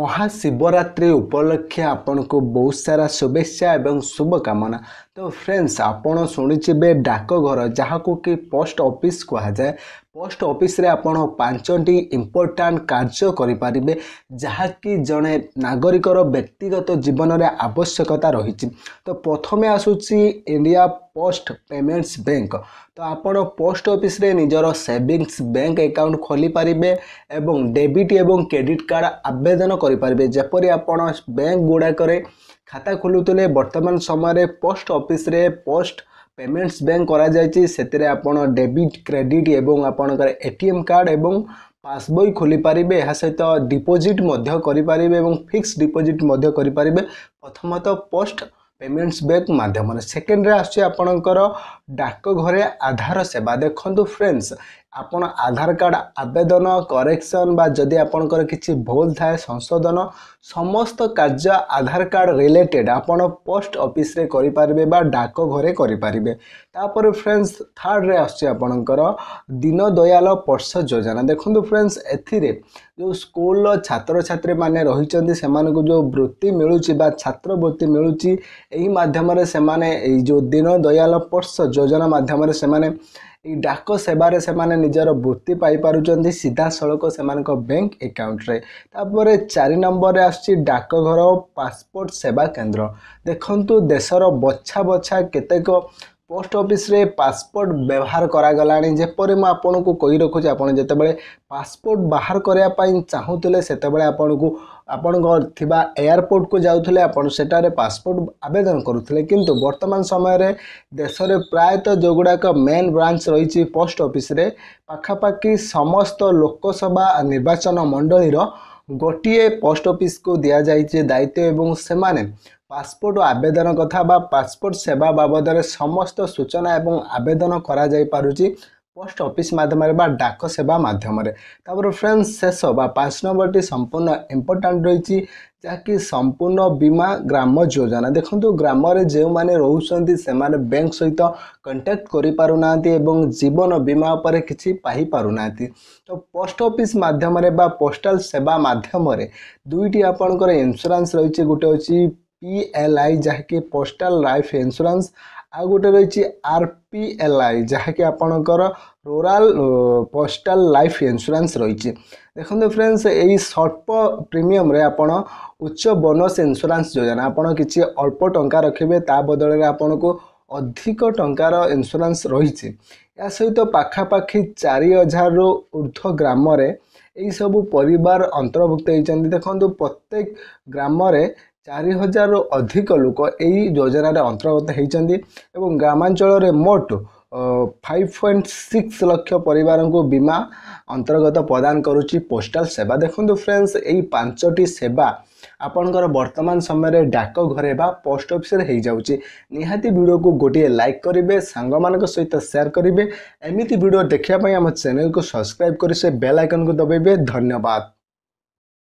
महाशिवरात्रि उपलक्षे आपण को बहुत सारा शुभेच्छा एवं शुभकामना। तो फ्रेंड्स आपण शुणिबे डाकघर जहाँ को कि पोस्ट ऑफिस कह जाए। पोस्ट ऑफिस रे आपण 5टी इम्पोर्टाट कार्य करें जहाँकि जड़े नागरिकर व्यक्तिगत जीवन में आवश्यकता रही। तो प्रथमे आसूची इंडिया पोस्ट पेमेंट्स बैंक। तो आपण पोस्ट ऑफिस रे निजर सेविंग्स बैंक अकाउंट खोली पारिबे एवं डेबिट एवं क्रेडिट कार्ड आवेदन करें। जपरी आपण बैंक गुड़ाक खाता खोलुले वर्तमान समय पोस्ट ऑफिस रे पोस्ट पेमेंट्स बैंक करा जायछि। सेतिरे आपण डेबिट क्रेडिट एवं आपणकर एटीएम कार्ड एवं पासबुक खोली पारिबे। या सहित डिपोजिट मध्य करि पारिबे एवं फिक्स डिपोजिट मध्य करि पारिबे प्रथमतः पोस्ट पेमेंट्स बैंक माध्यम। सेकेंड रे आछि आपणकर डाकघरे आधार सेवा। देखंतु फ्रेंड्स आपण आधार कार्ड आवेदन करेक्शन बा जदि आपणकर किछि भूल थाए संशोधन समस्त कार्य आधार कार्ड रिलेटेड आपण पोस्ट ऑफिस रे करि पारिबे बा डाकघरे करि पारिबे। तापर फ्रेंड्स थर्ड रे आछि आपणकर दीन दयाल पर्स योजना। देखंतु फ्रेंड्स एथिरे जो स्कूल छात्र छात्री माने रहिचंदी सेमान को जो वृत्ति मिलुची बा छात्र वृत्ति मिलुची एही माध्यम रे सेमाने एई जो दीन दयाल पर्स योजना माध्यम रे सेमाने डाक सेवारे सेमाने निजर वृत्ति पाई पारुचंदी सीधा सड़क सेमानक बैंक अकाउंट रे। तापर 4 नंबर रे आछि डाकघर पासपोर्ट सेवा केंद्र। देखंतु देशर बछा बछा केतेक पोस्ट ऑफिस रे पासपोर्ट व्यवहार करा गलानी। जेपरि म आपन को कहि रखुछि आपण जेतेबेले पासपोर्ट बाहर करया पई चाहूतले सेतेबेले आपन को आपण थिबा एयरपोर्ट को जाउथले आपण सेटारे पासपोर्ट आवेदन करूथले। किंतु वर्तमान समय रे देश रे प्रायतः जोगुडाक मेन ब्रांच रही पोस्ट ऑफिस रे पाखापाखि समस्त लोकसभा निर्वाचन मंडली रो गोटे पोस्ट ऑफिस को दिया जाइए दायित्व एवं सेमाने पासपोर्ट आवेदन कथा बा पासपोर्ट सेवा बाबद समस्त सूचना एवं आवेदन करा जाई पारुची पोस्ट ऑफिस माध्यम बा डाक सेवा माध्यम। तापर फ्रेंड्स शेष बा 5 नंबर टी संपूर्ण इम्पोर्टाट रही जहाँकि संपूर्ण बीमा ग्राम योजना। देखो ग्राम रे जो माने रोचंती से माने बैंक सहित कांटेक्ट करि पारुना एवं जीवन बीमा पर किछि पाई पारुना। तो पोस्ट ऑफिस माध्यम रे बा पोस्टल सेवा माध्यम रे दुईटी आपनकर इंश्योरेंस रही। गोटे अछि PLI जहाँकि पोस्टल लाइफ इंश्योरेंस आ गोटे रही RPLI जहाँकि आपणकर रूरल पोस्टल लाइफ इंश्योरेंस रही। देखो फ्रेंड्स यही स्वल्प प्रीमियम रे आपण उच्च बोनस इंश्योरेंस योजना आपण किछि अल्प टंका रखिबे ता बदल रे आपण को अधिक टंकार इंश्योरेंस रही। या सहित पाखापाखि 4000 रु ऊर्ध्व ग्राम रे यही सब परिवार अंतर्भुक्त होइचंदी। देखंतु प्रत्येक ग्राम रे 4000 रु अधिक लोक यही योजना अंतर्गत होइचंदी एवं ग्रामांचल रे मोट 5.6 लाख परिवार को बीमा अंतर्गत प्रदान करुच्ची पोस्टल सेवा। देखो फ्रेंड्स यही 5टी सेवा आपनकर वर्तमान समय डाकघरे बा पोस्ट ऑफिस रे हो जाउची। निहाती वीडियो को गोटे लाइक करेंगे सांग मान सहित शेयर करेंगे। एमिति वीडियो देखिया पई हम चैनल को सब्सक्राइब करि से बेल आइकन को दबाइबे। धन्यवाद।